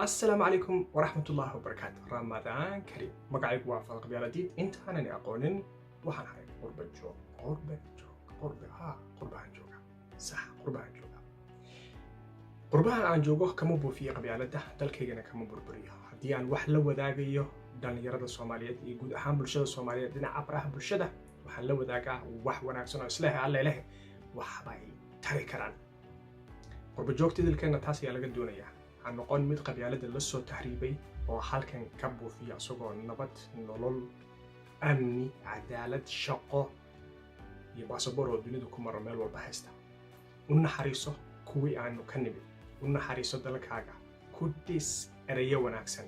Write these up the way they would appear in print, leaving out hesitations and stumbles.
السلام عليكم ورحمة الله وبركاته. رمضان كريم. مقعد وافق بيالديد انت انا اقولن وحن هاي قرب الجوع قربها جوغا صح قربها جوغا قربها aan joogo kama buufiyo qabyaalada dalkaygana kama burburiyo hadii aan wax la wadaagayo dhalinyarada Soomaaliyeed iyo guud ahaan bulshada Soomaaliyeed dhinaca baraha bulshada waxaan la wadaagaa wax wanaagsan oo islaahay alle leh wax bay tari karaan qurba joogta dalkeena taas ayaa laga doonayaa aan noqon mid qabyaalada la soo tahriibay oo halkan ka buufiya asagoo nabad nolol amni cadaalad shaqo iyo baasaboor oo dunida ku maro meel walba haysta una xariiso kuwii aanu ka nimid una xariiso dalkaaga ku dhis erayo wanaagsan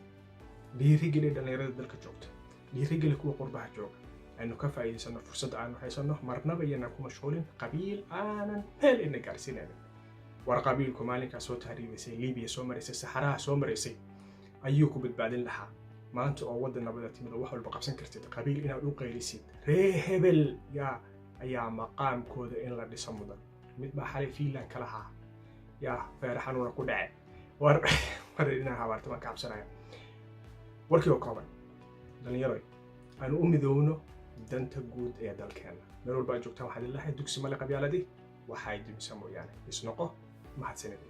dhiirigeli dhalinyarada dalka joogta dhiirigeli kuwa qurbaha jooga aynu ka faa'iideysano fursad aanu haysano marnaba iyana ku mashquulin qabiil aanan meel ina gaarsiinayn war qabiilku maalinka soo tahriibaysay Liibiya soo mareysay Saxaraha soo mareysay ayuu ku badbaadin lahaa maanta oo wadan nabada timid wax walba qabsan kartid qabiil inaad u qeylisid ree hebel yaa ayaa maqaamkooda in la dhiso mudan mid baa xalay fiilan kala haa yaa feeraxanuuna ku dhacay war inaa habarta ma kaabsanaya warkii oo kooban dhalinyaro aan u midowno danta guud ee dalkeena meel walba joogtaan waxaa ilaahay dugsi male qabyaaladii waxay dibisa mooyaane isnoqo mahadsanid